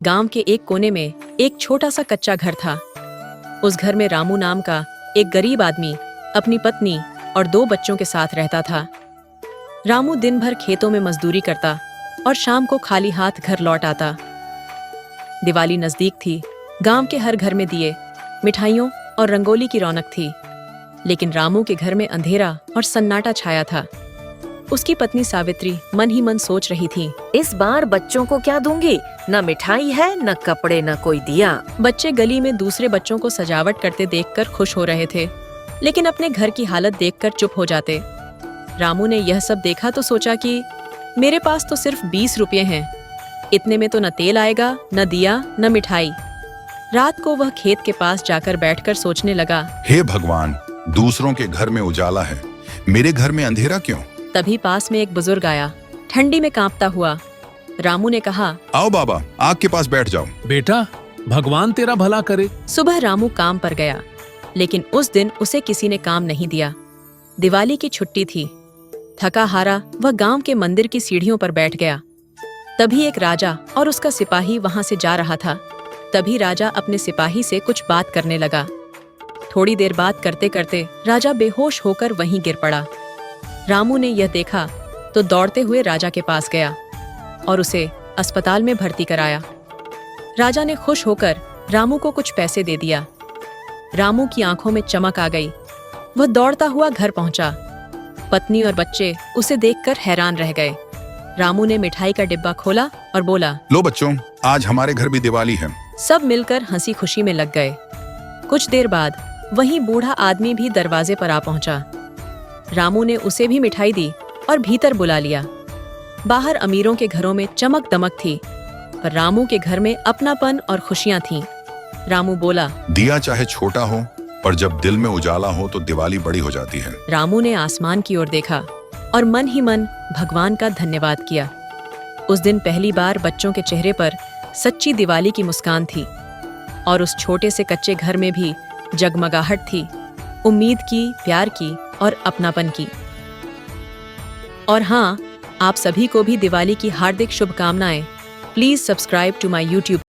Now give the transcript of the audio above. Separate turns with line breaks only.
गांव के एक कोने में एक छोटा सा कच्चा घर था। उस घर में रामू नाम का एक गरीब आदमी अपनी पत्नी और 2 बच्चों के साथ रहता था। रामू दिन भर खेतों में मजदूरी करता और शाम को खाली हाथ घर लौट आता। दिवाली नजदीक थी। गांव के हर घर में दिए, मिठाइयों और रंगोली की रौनक थी। लेकिन रामू के घर में अंधेरा और सन्नाटा छाया था। उसकी पत्नी सावित्री मन ही मन सोच रही थी,
इस बार बच्चों को क्या दूंगी? न मिठाई है, न कपड़े, न कोई दिया।
बच्चे गली में दूसरे बच्चों को सजावट करते देखकर खुश हो रहे थे, लेकिन अपने घर की हालत देखकर चुप हो जाते। रामू ने यह सब देखा तो सोचा कि मेरे पास तो सिर्फ 20 रुपये हैं, इतने में तो न तेल आएगा, न दिया, न मिठाई। रात को वह खेत के पास जाकर बैठकर सोचने लगा,
हे भगवान, दूसरों के घर में उजाला है, मेरे घर में अंधेरा क्यों?
तभी पास में एक बुजुर्ग आया, ठंडी में कांपता हुआ। रामू ने कहा,
आओ बाबा, आग के पास बैठ जाओ।
बेटा, भगवान तेरा भला करे।
सुबह रामू काम पर गया, लेकिन उस दिन उसे किसी ने काम नहीं दिया। दिवाली की छुट्टी थी। थका हारा वह गांव के मंदिर की सीढ़ियों पर बैठ गया। तभी एक राजा और उसका सिपाही वहां से जा रहा था। तभी राजा अपने सिपाही से कुछ बात करने लगा। थोड़ी देर बात करते करते राजा बेहोश होकर वहीं गिर पड़ा। रामू ने यह देखा तो दौड़ते हुए राजा के पास गया और उसे अस्पताल में भर्ती कराया। राजा ने खुश होकर रामू को कुछ पैसे दे दिया। रामू की आंखों में चमक आ गई। वह दौड़ता हुआ घर पहुंचा। पत्नी और बच्चे उसे देखकर हैरान रह गए। रामू ने मिठाई का डिब्बा खोला और बोला,
लो बच्चों, आज हमारे घर भी दिवाली है।
सब मिलकर हंसी खुशी में लग गए। कुछ देर बाद वहीं बूढ़ा आदमी भी दरवाजे पर आ पहुंचा। रामू ने उसे भी मिठाई दी और भीतर बुला लिया। बाहर अमीरों के घरों में चमक दमक थी, पर रामू के घर में अपनापन और खुशियां थीं। रामू बोला,
दिया चाहे छोटा हो, पर जब दिल में उजाला हो तो दिवाली बड़ी हो जाती है।
रामू ने आसमान की ओर देखा और मन ही मन भगवान का धन्यवाद किया। उस दिन पहली बार बच्चों के चेहरे पर सच्ची दिवाली की मुस्कान थी और उस छोटे से कच्चे घर में भी जगमगाहट थी, उम्मीद की, प्यार की और अपनापन की। और हाँ, आप सभी को भी दिवाली की हार्दिक शुभकामनाएं। Please subscribe to my YouTube